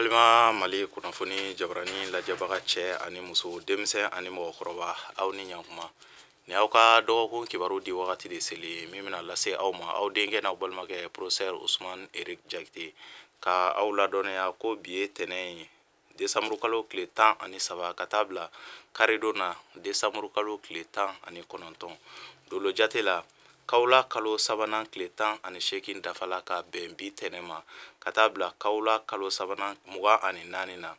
balima Mali kunnafoni jabarani lajɛbaga cɛ ani muso denmisɛn ani mɔgɔkɔrɔba aw ni ɲankuma ni aw ka dɔgɔkun kibaru di wagati de seli min bɛna lase aw ma aw denkɛ n'aw balimakɛ professeur Usman Eric Jakite ka aw ladɔnniya ko bi ye tɛnɛn ye décembre kalo tile 13 ka taa bila karidon na décembre kalo tile 19 dolo jate la Kawla kalo sabanan tile 18 dafala ka bɛn bi tɛnɛn ma ka taa bila Kawla kalo sabanan 24 na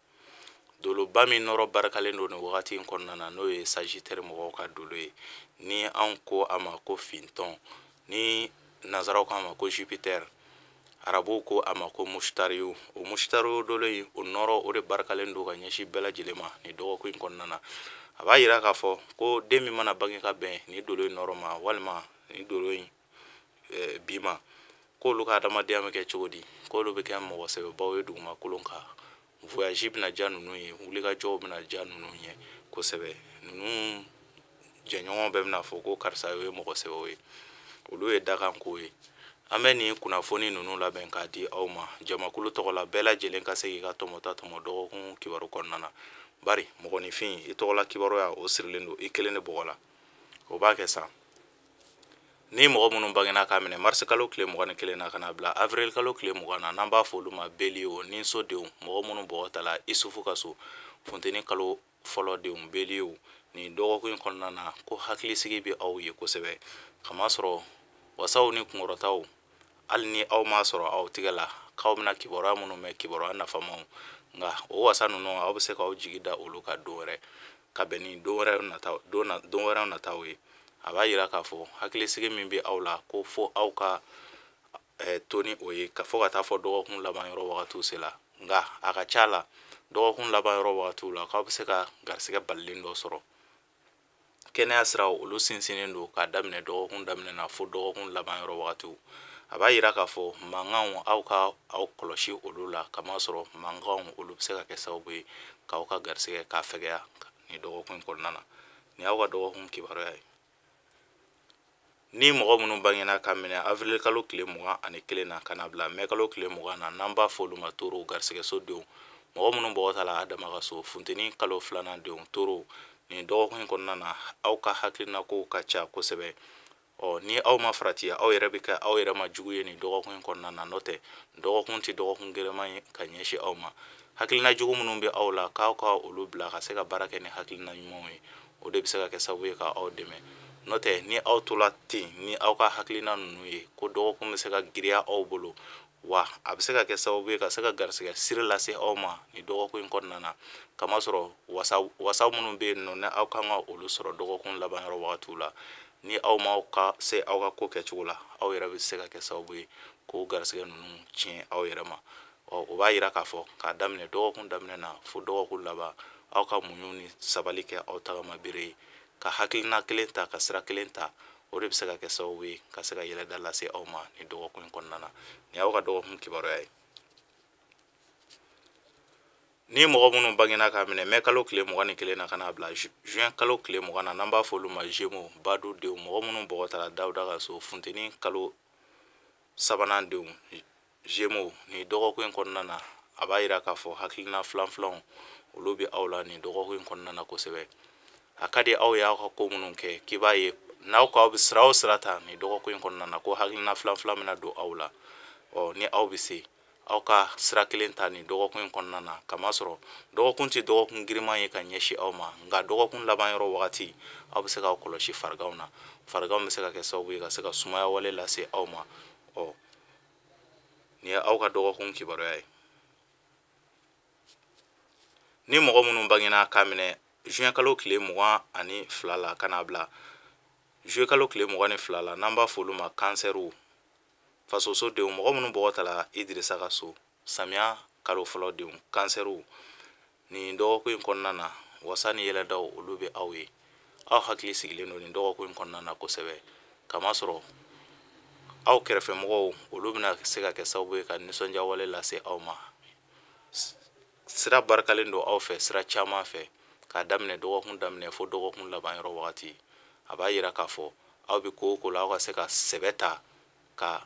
doloba min nɔrɔ barakalen don ni wagati in kɔnɔna na n'o ye Sagittaire mɔgɔw ka dolo ye ni anw ko a ma ko fintɔn ni nazaraw ko a ma ko Jupiter arabuw ko a ma ko mushtariyu o mushtariyu dolo in o nɔrɔ o de barakalen don ka ɲɛsin bɛɛ lajɛlen ma ni dɔgɔkun in kɔnɔna na a b'a yira k'a fɔ ko den min mana bange ka bɛn ni dolo in nɔrɔ ma walima ni dolo in bima k'olu ka adamadenya bɛ kɛ cogo di k'olu bɛ kɛ mɔgɔ sɛbɛbaw ye dugumakolon kan voyage bɛna diya ninnu ye wulikajɔw bɛna diya ninnu ye kosɛbɛ ninnu jɛɲɔgɔn bɛɛ bɛna fɔ ko karisa ye mɔgɔ sɛbɛw ye olu ye dakan ko ye an bɛ nin kunnafoni ninnu labɛn k'a di aw ma jamakulu tɔgɔ la bɛɛ lajɛlen ka se k'i ka tɔmɔta tɔmɔ dɔgɔkun kibaru kɔnɔna na bari mɔgɔninfin i tɔgɔla kibaruya o sirilen don i kelen de bɔgɔ la o b'a kɛ sa ni mɔgɔ minnu bangena k'a minɛ mars kalo tile 21 na ka na bila avril kalo tile 20 na n'an b'a fɔ olu ma beliw ni sodenw mɔgɔ minnu bɔgɔ tala isufu ka so funteni kalo fɔlɔ denw beliw ni dɔgɔkun in kɔnɔna na ko hakilisigi bɛ aw ye kosɛbɛ kamasɔrɔ wasaw ni kunkɔrɔtaw hali ni aw m'a sɔrɔ aw tigɛ la k'aw bɛna kibaruya minnu mɛn kibaruya nafamaw nka o wasa ninnu aw bɛ se k'aw jigi da olu ka don wɛrɛ ka bɛn ni don wɛrɛw nataw ye a b'a yira k'a fɔ hakilisigi min bɛ aw la ko fo aw ka to ni o ye fo ka taa fɔ dɔgɔkun laban yɔrɔ wagatiw sela nka a ka ca la dɔgɔkun laban yɔrɔ wagatiw la k'aw bɛ se ka garisɛgɛ balilen dɔ sɔrɔ kɛnɛya siraw olu sinsinnen don k'a daminɛ dɔgɔkun daminɛ na fo dɔgɔkun laban yɔrɔ wagatiw a b'a yira k'a fɔ mankanw aw ka aw kɔlɔsi olu la kamasɔrɔ mankanw olu bɛ se ka kɛ sababu ye k'aw ka garisɛgɛ k'a fɛgɛya ni dɔgɔkun kɔnɔna na ni y'aw ka dɔgɔkun kibaruya ye ni mɔgɔ minnu bangena ka minɛ avril kalo tile 21 na ka na bila mai kalo tile 20 na n'an b'a fɔ olu ma toro garisɛgɛso denw mɔgɔ minnu bɔgɔ tala a dama ka so funteni kalo 2nan denw toro ni dɔgɔkun in kɔnɔna na aw ka hakilinako ka ca kosɛbɛ ni aw ma farati aw yɛrɛ bɛ kɛ aw yɛrɛ ma jugu ye ni dɔgɔkun in kɔnɔna na n'o tɛ dɔgɔkun tɛ dɔgɔkun gɛlɛman ye ka ɲɛsin aw ma hakilina jugu minnu bɛ aw la k'aw ka olu bila ka se ka baara kɛ ni hakilina ɲumanw ye o de bɛ se ka kɛ sababu ye ka aw dɛmɛ n'o tɛ ni aw tola ten ni aw ka hakilina ninnu ye ko dɔgɔkun bɛ se ka giriya aw bolo wa a bɛ se ka kɛ sababu ye ka se ka garisɛgɛ siri lase aw ma ni dɔgɔkun in kɔnɔna na kamasɔrɔ wasa minnu bɛ yen nɔ ni aw kan ka olu sɔrɔ dɔgɔkun laban yɔrɔ wagatiw la ni aw ma ka se aw ka ko kɛcogo la aw yɛrɛ bɛ se ka kɛ sababu ye k'o garisɛgɛ ninnu tiɲɛ aw yɛrɛ ma o b'a yira k'a fɔ k'a daminɛ dɔgɔkun daminɛ na fo dɔgɔkun laban aw ka muɲu ni sabali kɛ aw tagama bere ye ka hakilina kelen ta ka sira kelen ta o de bɛ se ka kɛ sababu ye ka se ka yɛlɛda lase aw ma ni dɔgɔkun in kɔnɔna na ni y'aw ka dɔgɔkun kibaruya ye ni mɔgɔ minnu bangena k'a minɛ mai kalo tile 21 na ka na bila juin kalo tile 20 na n'an b'a fɔ olu ma Gémeaux badu denw mɔgɔ minnu bɔgɔ tala Dawuda ka so funteni kalo sabanan denw Gémeaux ni dɔgɔkun in kɔnɔna na a b'a yira k'a fɔ hakilina filanfilanw olu bɛ aw la ni dɔgɔkun in kɔnɔna na kosɛbɛ a ka di aw ye aw ka ko minnu kɛ k'i b'a ye n'aw ko aw bɛ sira o sira ta ni dɔgɔkun in kɔnɔna na ko hakilina filanfilan bɛna don aw la ni aw bɛ se aw ka sira kelen ta ni dɔgɔkun in kɔnɔna na kamasɔrɔ dɔgɔkun tɛ dɔgɔkun giriman ye ka ɲɛsin aw ma nka dɔgɔkun laban yɔrɔ wagati aw bɛ se k'aw kɔlɔsi fariganw na fariganw bɛ se ka kɛ sababu ye ka se ka sumaya wale lase aw ma ni ye aw ka dɔgɔkun kibaruya ye ni mɔgɔ minnu bangena k'a minɛ juin kalo tile 22 la ka na bila juillet kalo tile 22 la n'an b'a fɔ olu ma kansɛriw fasoso denw mɔgɔ minnu bɔgɔ tala Idirisa ka so samiya kalo fɔlɔ denw kansɛriw ni dɔgɔkun in kɔnɔna na wasa ni yɛlɛdaw olu bɛ aw ye aw hakili sigilen don ni dɔgɔkun in kɔnɔna na kosɛbɛ kamasɔrɔ aw kɛrɛfɛmɔgɔw olu bɛna se ka kɛ sababu ye ka nisɔndiya wale lase aw ma sira barikalen don aw fɛ sira caman fɛ k'a daminɛ dɔgɔkun daminɛ fo dɔgɔkun laban yɔrɔ wagati a b'a yira k'a fɔ aw bɛ ko o ko la aw ka se ka sɛbɛ ta ka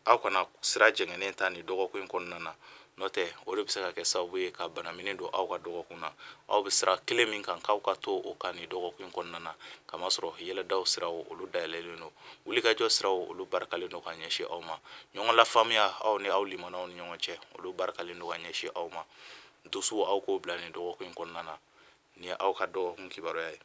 aw kana sira jɛngɛnen ta ni dɔgɔkun kɔnɔna na n'o tɛ o de bɛ se ka kɛ sababu ye ka bana minen don aw ka dɔgɔkun na aw bɛ sira kelen min kan k'aw ka to o kan ni dɔgɔkun kɔnɔna na kamasɔrɔ yɛlɛdaw siraw olu dayɛlɛlen don wulikajɔ siraw olu barikalen don ka ɲɛsin aw ma ɲɔgɔn lafaamuya aw ni aw limanaw ni ɲɔgɔn cɛ olu barikalen don ka ɲɛsin aw ma dusu aw k'o bila ni dɔgɔkun kɔnɔna na ni ye aw ka dɔgɔkun kibaruya ye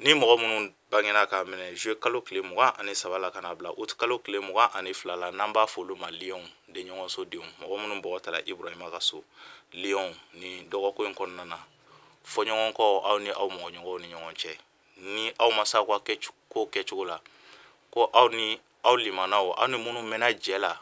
ni mɔgɔ minnu bangena k'a minɛ juye kalo tile 23 la ka na bila août kalo tile 22 la n'an b'a fɔ olu ma lion de ɲɔgɔnso denw mɔgɔ minnu bɔgɔ tala ibrahima ka so lion ni dɔgɔkun kɔnɔna na fɔɲɔgɔnkɔ aw ni aw mɔgɔɲɔgɔnw ni ɲɔgɔn cɛ ni aw ma se aw ka ko kɛcogo la ko aw ni aw limanaw aw ni minnu mɛnna jɛ la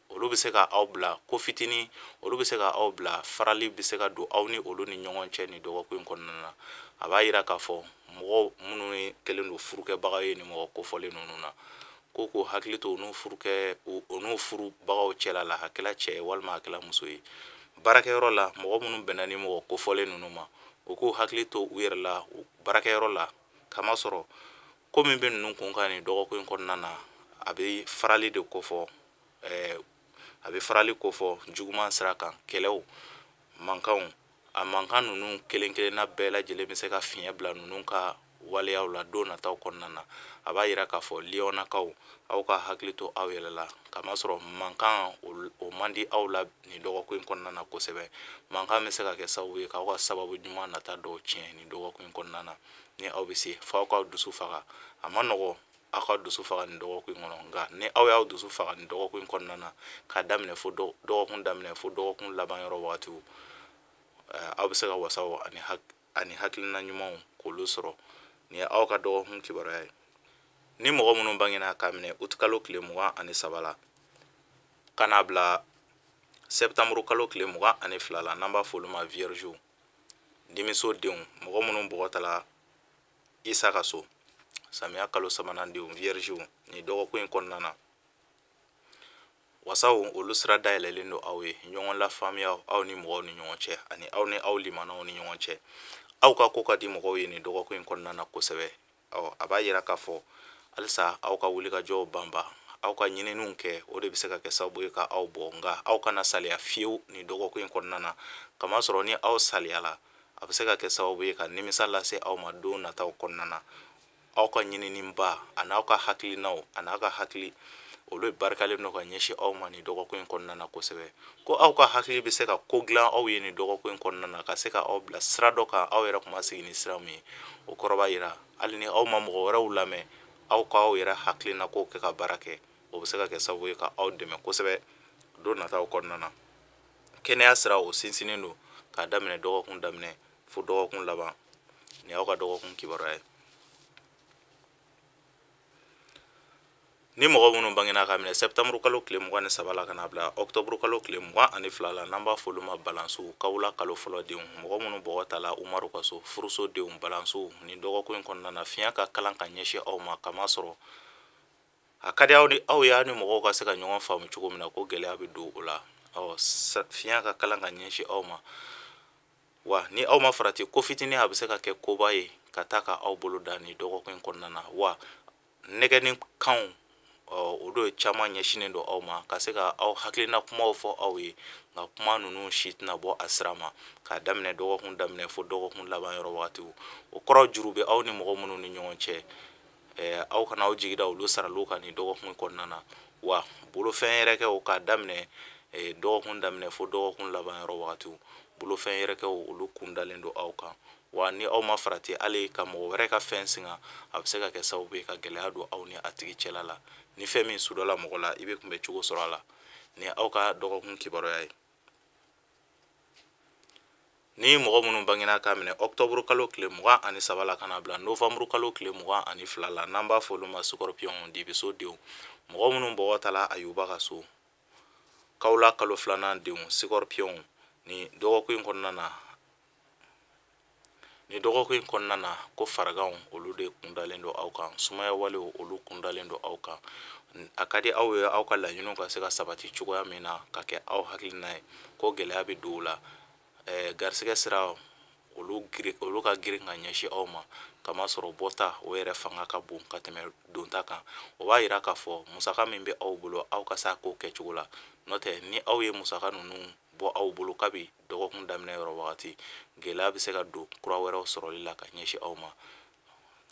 olu bɛ se ka aw bila ko fitini olu bɛ se ka aw bila farali bɛ se ka don aw ni olu ni ɲɔgɔn cɛ ni dɔgɔkun kɔnɔna na a b'a yira k'a fɔ mɔgɔ minnu kɛlen don furukɛbaga ye ni mɔgɔ kofɔlen ninnu na ko k'u hakili to u n'u furubagaw cɛla la a kɛla cɛ ye walima a kɛla muso ye baarakɛyɔrɔ la mɔgɔ minnu bɛnna ni mɔgɔ kofɔlen ninnu ma u k'u hakili to u yɛrɛ la baarakɛyɔrɔ la kamasɔrɔ ko min bɛ ninnu kun kan ni dɔgɔkun kɔnɔna na a bɛ farali de kofɔ a bɛ farali kofɔ juguman sira kan kɛlɛw mankanw a mankan ninnu kelen kelenna bɛɛ lajɛlen bɛ se ka fiɲɛ bila ninnu ka waleyaw la don nataw kɔnɔna na a b'a yira k'a fɔ liyɔnnakaw aw ka hakili to aw yɛrɛ la kamasɔrɔ mankan o man di aw la nin dɔgɔkun kɔnɔna na kosɛbɛ mankan bɛ se ka kɛ sababu ye k'aw ka sababu ɲuman nata dɔw tiɲɛ nin dɔgɔkun kɔnɔna na ni aw bɛ se f'aw k'aw dusu faga a ma nɔgɔ aw ka dusu faga nin dɔgɔkun kɔnɔ nka ni aw y'aw dusu faga nin dɔgɔkun kɔnɔna na k'a daminɛ fo dɔgɔkun daminɛ fo dɔgɔkun laban yɔrɔ wagatiw aw bɛ se ka wasaw ani hakilina ɲumanw k'olu sɔrɔ ni ye aw ka dɔgɔkun kibaruya ye ni mɔgɔ minnu bangena k'a minɛ août kalo tile 23 la ka n'a bila septembre kalo tile 22 la n'an b'a fɔ olu ma viergew dimiso denw mɔgɔ minnu bɔgɔ tala isa ka so samiya kalo 3nan denw viergew ni dɔgɔkun in kɔnɔna na wasaw olu sira dayɛlɛlen don aw ye ɲɔgɔn lafaamuya aw ni mɔgɔw ni ɲɔgɔn cɛ ani aw ni aw limanaw ni ɲɔgɔn cɛ aw ka ko ka di mɔgɔw ye nin dɔgɔkun in kɔnɔna na kosɛbɛ a b'a yira k'a fɔ halisa aw ka wulikajɔw banba aw ka ɲininiw kɛ o de bɛ se ka kɛ sababu ye ka aw bɔ nka aw kana saliya fiyewu nin dɔgɔkun in kɔnɔna na kamasɔrɔ ni aw saliyala a bɛ se ka kɛ sababu ye ka nimisa lase aw ma don nataw kɔnɔna na aw ka ɲinininba ani aw ka hakilinaw ani aw ka hakili olu barikalen don ka ɲɛsin aw ma nin dɔgɔkun in kɔnɔna na kosɛbɛ ko aw ka hakili bɛ se ka ko dilan aw ye nin dɔgɔkun in kɔnɔna na ka se ka aw bila sira dɔ kan aw yɛrɛ kuma sigi ni sira min ye o kɔrɔ b'a yira hali ni aw ma mɔgɔ wɛrɛw lamɛn aw k'aw yɛrɛ hakilina kow kɛ ka baara kɛ o bɛ se ka kɛ sababu ye ka aw dɛmɛ kosɛbɛ don nataw kɔnɔna na kɛnɛya sira o sinsinnen don k'a daminɛ dɔgɔkun daminɛ fo dɔgɔkun laban ni y'aw ka dɔgɔkun kibaruya ye ni mɔgɔ minnu bangena ka minɛ septembre kalo tile 23 la ka na bila octobre kalo tile 22 la n'an b'a fɔ olu ma balansiw kawula kalo fɔlɔ denw mɔgɔ minnu bɔgɔ tala umaru ka so furuso denw balansiw ni dɔgɔkun in kɔnɔna na fiɲɛ ka kalan ka ɲɛsin aw ma kamasɔrɔ a ka di aw ye aw ni mɔgɔw ka se ka ɲɔgɔn faamu cogo min na ko gɛlɛya bɛ don o la fiɲɛ ka kalan ka ɲɛsin aw ma wa ni aw ma farati ko fitinin a bɛ se ka kɛ koba ye ka taa ka aw bolo da ni dɔgɔkun in kɔnɔna na wa nɛgɛni kanw o do caman ɲɛsinnen don aw ma ka se ka aw hakilina kumaw fɔ aw ye nka kuma ninnu si tɛna bɔ a sira ma k'a daminɛ dɔgɔkun daminɛ fo dɔgɔkun laban yɔrɔ wagatiw o kɔrɔ juru bɛ aw ni mɔgɔ minnu ni ɲɔgɔn cɛ aw kana aw jigida olu saraliw kan ni dɔgɔkun kɔnɔna na wa bolofɛn yɛrɛkɛw k'a daminɛ dɔgɔkun daminɛ fo dɔgɔkun laban yɔrɔ wagatiw bolofɛn yɛrɛkɛw olu kun dalen don aw kan wa ni aw ma farati hali ka mɔgɔ wɛrɛ ka fɛn singa a bɛ se ka kɛ sababu ye ka gɛlɛya don aw ni a tigi cɛla la ni fɛn min sudɔla mɔgɔ la i bɛ kunbɛ cogo sɔrɔ a la ni aw ka dɔgɔkun kibaruya ye ni mɔgɔ minnu bangena k'a minɛ octobre kalo tile 23 la ka na bila novembre kalo tile 22 la n'an b'a fɔ olu ma scorpion dibiso denw mɔgɔ minnu bɔgɔ tala ayuba ka so kawula kalo 2nan denw scorpion ni dɔgɔkun kɔnɔna na ko faraganw olu de kundalen don aw kan sumaya walew olu kundalen don aw kan a ka di aw ye aw ka laɲiniw ka se ka sabati cogoya min na ka kɛ aw hakilina ye ko gɛlɛya bɛ don o la garisɛgɛ sira olu ka girin ka ɲɛsin aw ma kamasɔrɔ bɔta o yɛrɛ fanga ka bon ka tɛmɛ donta kan. O b'a yira k'a fɔ musaka min bɛ aw bolo aw ka se a ko kɛcogo la. N'o tɛ ni aw ye musaka ninnu bɔ aw bolo kabi dɔgɔkun daminɛ yɔrɔ wagati, gɛlɛya bɛ se ka don kura wɛrɛw sɔrɔli la ka ɲɛsin aw ma.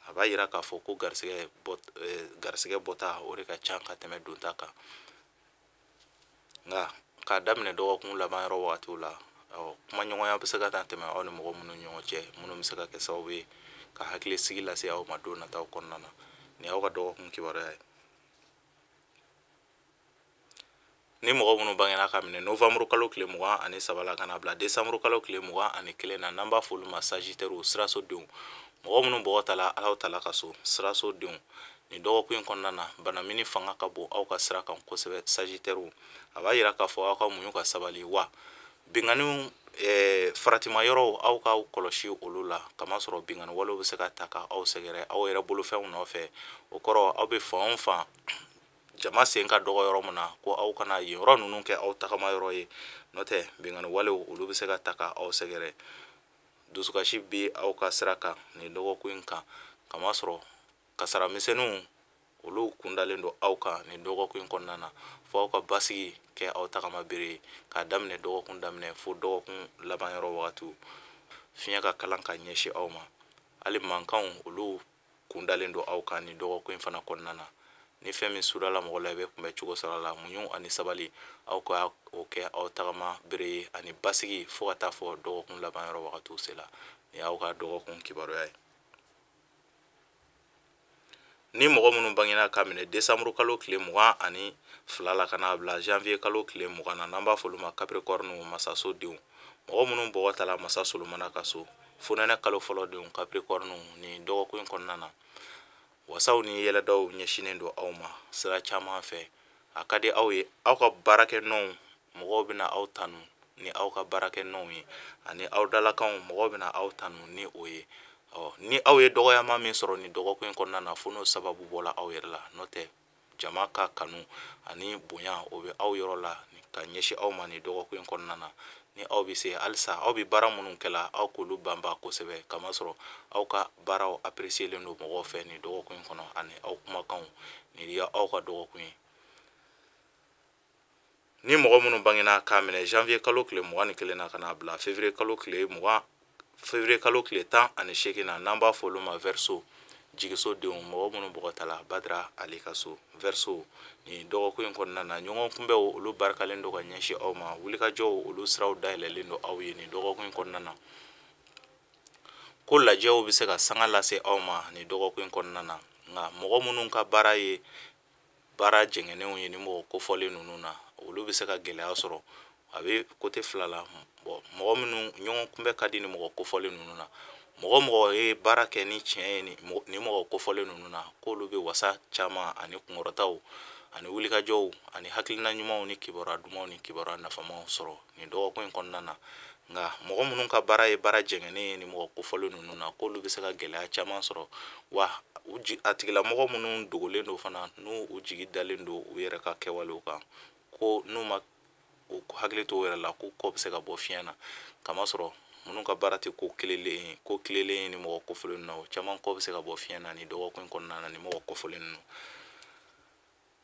A b'a yira k'a fɔ ko garisɛgɛ bɔta o de ka ca ka tɛmɛ donta kan. Nka k'a daminɛ dɔgɔkun laban yɔrɔ wagatiw la, kumaɲɔgɔnya bɛ se ka tɛmɛ aw ni mɔgɔ minnu ɲɔgɔn cɛ minnu bɛ se ka kɛ sababu ye ka hakili sigi lase aw ma don nataw kɔnɔna na. Ni y'aw ka dɔgɔkun kibaruya ye. Ni mɔgɔ minnu bangena ka minɛ novembre kalo tile 23 la ka na bila décembre kalo tile 21 na n'an b'a fɔ olu ma sagitaire sirasodenw. Mɔgɔ minnu bɔgɔ tala Alahu Taala ka so, sirasodenw, ni dɔgɔkun in kɔnɔna na bana mini fanga ka bon aw ka sira kan kosɛbɛ sagitaire. A b'a yira k'a fɔ aw ka muɲu ka sabali, wa binganiw faratima yɔrɔw aw ka kɔlɔsi olu la, kamasɔrɔ bingani walew bɛ se ka ta ka aw sɛgɛrɛ aw yɛrɛ bolofɛnw nɔfɛ. O kɔrɔ aw bɛ fan o fan jama sen ka dɔgɔ yɔrɔ min na ko aw kana yen yɔrɔ ninnu kɛ aw tagama yɔrɔ ye. N'o tɛ bingani walew olu bɛ se ka ta ka aw sɛgɛrɛ. Dusukasi bɛ aw ka sira kan nin dɔgɔkun in kan, kamasɔrɔ kasara misɛnninw olu kundalen don aw kan nin dɔgɔkun in kɔnɔna na, fo aw ka basigi kɛ aw tagama bere ye k'a daminɛ dɔgɔkun daminɛ fo dɔgɔkun laban yɔrɔ wagatiw. Fiɲɛ ka kalan ka ɲɛsin aw ma. Hali mankanw olu kundalen don aw kan nin dɔgɔkun in fana kɔnɔna na. Ni fɛn min surala mɔgɔ la i bɛ kunbɛ cogo sɔrɔ a la, muɲu ani sabali aw ka o kɛ aw tagama bere ye ani basigi fo ka taa fɔ dɔgɔkun laban yɔrɔ wagatiw sela. Ni y'aw ka dɔgɔkun kibaruya ye. Ni mɔgɔ minnu bangena ka minɛ décembre kalo tile 22 la ka na bila janvier kalo tile 20 na n'an b'a fɔ olu ma capricorne masasodenw. Mɔgɔ minnu bɔgɔ tala masa Solomana ka so, fonɛnɛ kalo fɔlɔ denw capricorne ni dɔgɔkun in kɔnɔna na, wasaw ni yɛlɛdaw ɲɛsinen don aw ma sira caman fɛ. A ka di aw ye aw ka baarakɛnɔw mɔgɔw bɛna aw tanu ni aw ka baarakɛnɔw ye, ani aw dalakanw mɔgɔw bɛna aw tanu ni o ye. Ni aw ye dɔgɔyama min sɔrɔ ni dɔgɔkun in kɔnɔna na, fo n'o sababu bɔla aw yɛrɛ la. N'o tɛ jama ka kanu ani bonya o bɛ aw yɔrɔ la ka ɲɛsin aw ma ni dɔgɔkun in kɔnɔna na. Ni aw bɛ se halisa aw bɛ baara minnu kɛla aw k'olu banban kosɛbɛ, kamasɔrɔ aw ka baaraw apprécielen don mɔgɔw fɛ ni dɔgɔkun in kɔnɔ, ani aw kumakanw. Nin ye aw ka dɔgɔkun ye. Ni mɔgɔ minnu bangena k'a minɛ janvier kalo tile 21 na ka na bila février kalo tile 18 na n'an b'a fɔ olu ma verseau jigisodenw. Mɔgɔ minnu bɔgɔ tala Badara ale ka so, verseau, ni dɔgɔkun in kɔnɔna na ɲɔgɔn kunbɛw olu barikalen don ka ɲɛsin aw ma. Wulikajɔw olu siraw dayɛlɛlen don aw ye nin dɔgɔkun in kɔnɔna na. Ko lajɛw bɛ se ka sanga lase aw ma ni dɔgɔkun in kɔnɔna na. Nka mɔgɔ minnu ka baara ye baara jɛngɛnenw ye ni mɔgɔ kofɔlen ninnu na, olu bɛ se ka gɛlɛya sɔrɔ. A bɛ côté fila la. Mɔgɔ minnu ɲɔgɔn kunbɛ ka di ni mɔgɔ kofɔlen ninnu na. Mɔgɔ ye baara kɛ ni tiɲɛ ye ni mɔgɔ kofɔlen ninnu na, k'olu bɛ wasa caman ani kunkɔrɔtaw ani wulikajɔw ani hakilina ɲumanw ni kibaruya dumanw ni kibaruya nafamaw sɔrɔ nin dɔgɔkun in kɔnɔna na. Nka mɔgɔ minnu ka baara ye baara jɛngɛnen ye ni mɔgɔ kofɔlen ninnu na, k'olu bɛ se ka gɛlɛya caman sɔrɔ. Wa a tigilamɔgɔ minnu dogolen don fana, n'u u jigi dalen don u yɛrɛ ka kɛwalew kan, ko n'u ma u hakili to u yɛrɛ la, k'u kɔ bɛ se ka bɔ fiɲɛ na. Kamasɔrɔ minnu ka baara tɛ ko tilelen ye ni mɔgɔ kofɔlen ninnu na, o caman kɔ bɛ se ka bɔ fiɲɛ na ni dɔgɔkun in kɔnɔna na ni mɔgɔ kofɔlen ninnu.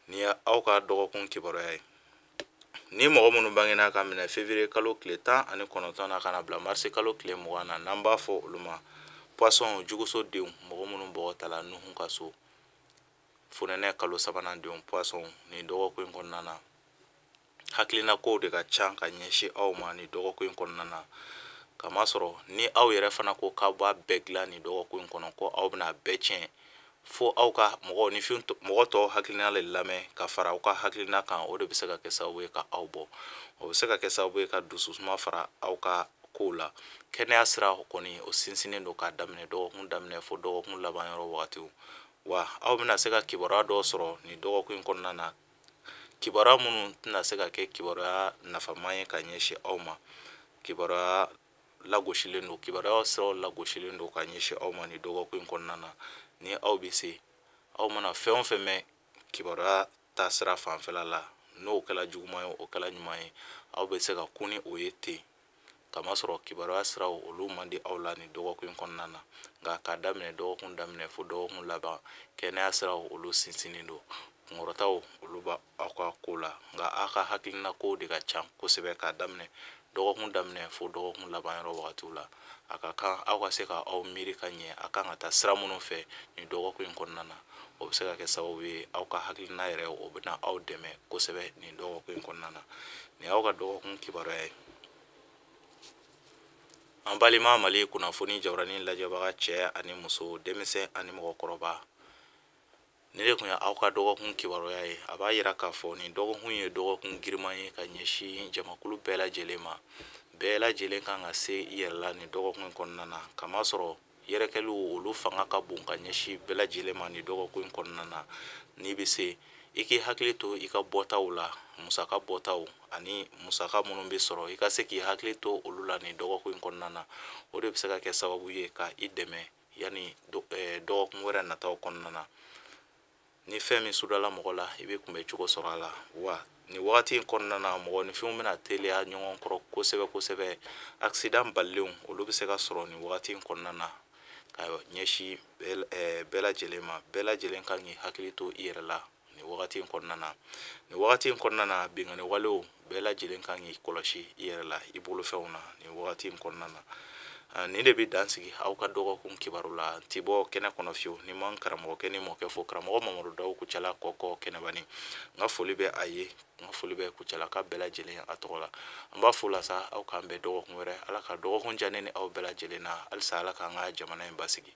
Ni ye aw ka dɔgɔkun kibaruya ye. Ni mɔgɔ minnu bangena ka minɛ février kalo tile 19 na ka na bila mars kalo tile 20 na n'an b'a fɔ olu ma poisson jugusodenw. Mɔgɔ minnu bɔgɔ tala Nuhun ka so, fonɛnɛ kalo 3nan denw poisson, ni dɔgɔkun in kɔnɔna na hakilina kow de ka ca ka ɲɛsin aw ma ni dɔgɔkun in kɔnɔna na. Kamasɔrɔ ni aw yɛrɛ fana ko k'aw b'a bɛɛ dilan ni dɔgɔkun in kɔnɔ, ko aw bɛna bɛɛ tiɲɛ, fo aw ka mɔgɔ tɔw hakilina le lamɛn ka fara aw ka hakilina kan. O de bɛ se ka kɛ sababu ye ka aw bɔ. O bɛ se ka kɛ sababu ye ka dususuma fara aw ka kow la. Kɛnɛya sira kɔni o sinsinnen don k'a daminɛ dɔgɔkun daminɛ fo dɔgɔkun laban yɔrɔ wagatiw. Wa aw bɛna se ka kibaruya dɔw sɔrɔ nin dɔgɔkun in kɔnɔna na, kibaruya minnu tɛna se ka kɛ kibaruya nafama ye ka ɲɛsin aw ma. Kibaruya lagosilen don, kibaruya siraw lagosilen don ka ɲɛsin aw ma nin dɔgɔkun in kɔnɔna na. Ni aw bɛ se, aw mana fɛn o fɛn mɛn kibaruya ta sira fanfɛla la, n'o kɛla juguman ye o kɛla ɲuman ye, aw bɛ se ka kun ni o ye ten kamasɔrɔ kibaruya siraw olu man di aw la ni dɔgɔkun kɔnɔna na nka k'a daminɛ dɔgɔkun daminɛ fo dɔgɔkun laban kɛnɛya siraw olu sinsinnen don kunkɔrɔtaw olu b'a aw ka ko la nka aw ka hakilina kow de ka ca kosɛbɛ k'a daminɛ dɔgɔkun daminɛ fo dɔgɔkun laban yɔrɔ wagatiw la a ka kan aw ka se ka aw miiri ka ɲɛ a kan ka taa sira minnu fɛ ni dɔgɔkun in kɔnɔna na o bɛ se ka kɛ sababu ye aw ka hakilina yɛrɛ o bɛ na aw dɛmɛ kosɛbɛ nin dɔgɔkun in kɔnɔna na nin y'aw ka dɔgɔkun kibaruya ye. An balima Mali kunnafoni jabaranin lajɛbaga cɛ ani muso denmisɛn ani mɔgɔkɔrɔba ni de kun ye aw ka dɔgɔkun kibaruya ye a b'a yira k'a fɔ nin dɔgɔkun ye dɔgɔkun giriman ye ka ɲɛsin jamakulu bɛɛ lajɛlen ma bɛɛ lajɛlen kan ka se i yɛrɛ la nin dɔgɔkun kɔnɔna na kamasɔrɔ yɛrɛkɛliw olu fanga ka bon ka ɲɛsin bɛɛ lajɛlen ma nin dɔgɔkun kɔnɔna na n'i bɛ se i k'i hakili to i ka bɔtaw la musaka bɔtaw ani musaka minnu bɛ sɔrɔ i ka se k'i hakili to olu la nin dɔgɔkun kɔnɔna na o de bɛ se ka kɛ sababu ye ka i dɛmɛ yanni dɔgɔkun wɛrɛ nataw kɔnɔna na ni fɛn min sudala mɔgɔ la i bɛ kunbɛ cogo sɔrɔ a la wa nin wagati in kɔnɔna na mɔgɔninfinw bɛna teliya ɲɔgɔn kɔrɔ kosɛbɛ kosɛbɛ accident balilenw olu bɛ se ka sɔrɔ nin wagati in kɔnɔna na ka ɲɛsin bɛɛ lajɛlen ma bɛɛ lajɛlen kan k'i hakili to i yɛrɛ la nin wagati in kɔnɔna na nin wagati in kɔnɔna na bingani walew bɛɛ lajɛlen kan k'i kɔlɔsi i yɛrɛ la i bolofɛnw na nin wagati in kɔnɔna na nin de bɛ dansigi aw ka dɔgɔkun kibaru la n ti bɔ kɛnɛ kɔnɔ fiyewu ni man karamɔgɔkɛ ni mɔkɛ fo karamɔgɔ Mamadu Dawu Kucala kɔkɔ kɛnɛbani n ka foli bɛ a ye n ka foli bɛ Kucala ka bɛɛ lajɛlen a tɔgɔ la n b'a fo la sa aw k'an bɛn dɔgɔkun wɛrɛ ala ka dɔgɔkun diya ne ni aw bɛɛ lajɛlen na halisa ala k'an ka jamana in basigi.